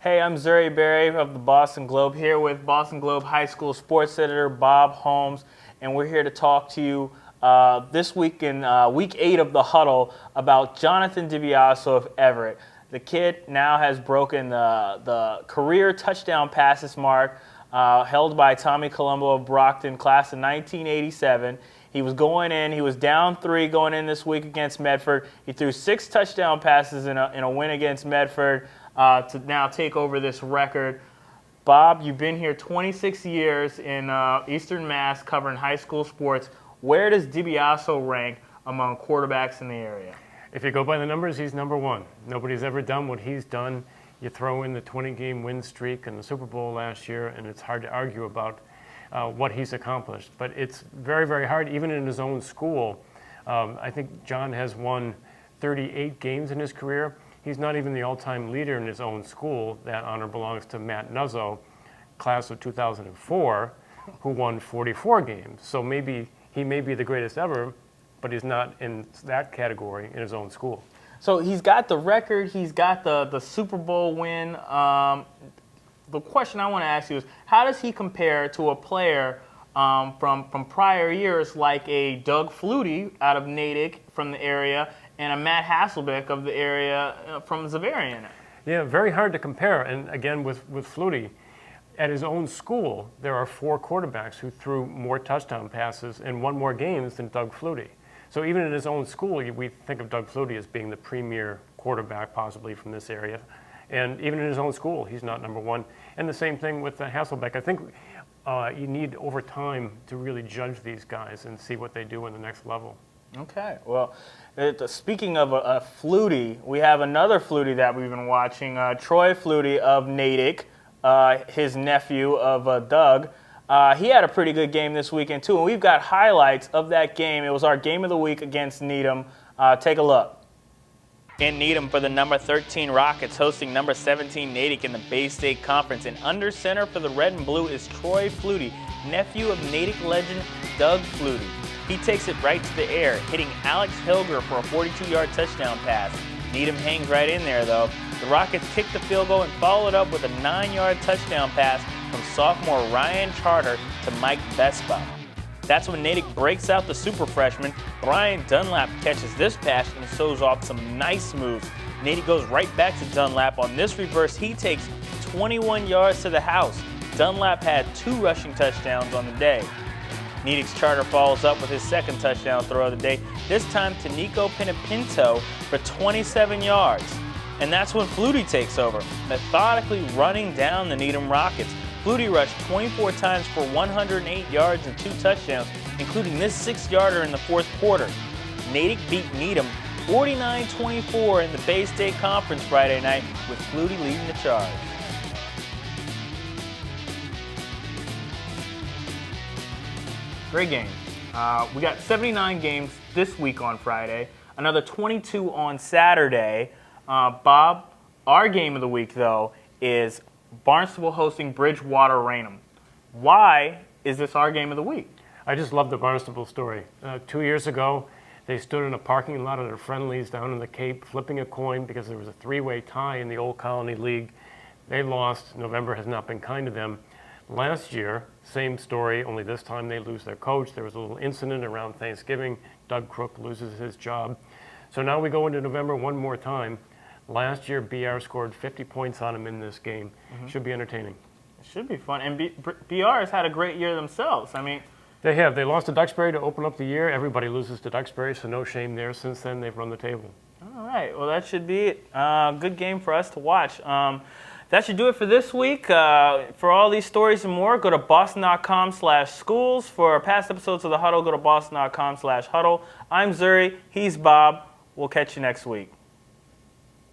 Hey, I'm Zuri of the Boston Globe, here with Boston Globe High School sports editor Bob Holmes, and we're here to talk to you this week in Week 8 of the Huddle about Jonathan DiBiaso of Everett. The kid now has broken the career touchdown passes mark held by Tommy Colombo of Brockton, class of 1987. He was he was down 3 going in this week against Medford. He threw 6 touchdown passes in a win against Medford to now take over this record. Bob, you've been here 26 years in Eastern Mass covering high school sports. Where does DiBiaso rank among quarterbacks in the area? If you go by the numbers, he's number 1. Nobody's ever done what he's done. You throw in the 20-game win streak and the Super Bowl last year, and it's hard to argue about what he's accomplished. But it's very, very hard, even in his own school. I think John has won 38 games in his career. He's not even the all-time leader in his own school. That honor belongs to Matt Nuzzo, class of 2004, who won 44 games. So maybe he may be the greatest ever, but he's not in that category in his own school. So he's got the record, he's got the Super Bowl win. The question I want to ask you is, how does he compare to a player from prior years like a Doug Flutie out of Natick from the area and a Matt Hasselbeck of the area from Zavarian? Yeah, very hard to compare. And again, with Flutie, at his own school, there are 4 quarterbacks who threw more touchdown passes and won more games than Doug Flutie. So even in his own school, we think of Doug Flutie as being the premier quarterback possibly from this area. And even in his own school, he's not number 1. And the same thing with Hasselbeck. I think you need over time to really judge these guys and see what they do in the next level. Okay. Well, speaking of a Flutie, we have another Flutie that we've been watching, Troy Flutie of Natick, his nephew of Doug. He had a pretty good game this weekend, too, and we've got highlights of that game. It was our game of the week against Needham. Take a look. In Needham for the number 13 Rockets hosting number 17 Natick in the Bay State Conference. And under center for the red and blue is Troy Flutie, nephew of Natick legend Doug Flutie. He takes it right to the air, hitting Alex Hilger for a 42-yard touchdown pass. Needham hangs right in there, though. The Rockets kicked the field goal and followed up with a 9-yard touchdown pass from sophomore Ryan Charter to Mike Vespa. That's when Natick breaks out the super freshman. Brian Dunlap catches this pass and shows off some nice moves. Natick goes right back to Dunlap. On this reverse, he takes 21 yards to the house. Dunlap had 2 rushing touchdowns on the day. Natick's Charter follows up with his second touchdown throw of the day, this time to Nico Pinapinto for 27 yards. And that's when Flutie takes over, methodically running down the Needham Rockets. Flutie rushed 24 times for 108 yards and 2 touchdowns, including this 6-yarder in the 4th quarter. Natick beat Needham 49-24 in the Bay State Conference Friday night, with Flutie leading the charge. Great game. We got 79 games this week on Friday, another 22 on Saturday. Bob, our game of the week, though, is Barnstable hosting Bridgewater Raynham. Why is this our game of the week? I just love the Barnstable story. 2 years ago, they stood in a parking lot of their friendlies down in the Cape, flipping a coin because there was a 3-way tie in the Old Colony League. They lost. November has not been kind to them. Last year, same story, only this time they lose their coach. There was a little incident around Thanksgiving. Doug Crook loses his job. So now we go into November one more time. Last year, BR scored 50 points on him in this game. Should be entertaining. It should be fun. And BR has had a great year themselves. I mean, they have. They lost to Duxbury to open up the year. Everybody loses to Duxbury, so no shame there. Since then, they've run the table. All right. Well, that should be it. Good game for us to watch. That should do it for this week. For all these stories and more, go to boston.com/schools. For past episodes of The Huddle, go to boston.com/huddle. I'm Zuri. He's Bob. We'll catch you next week.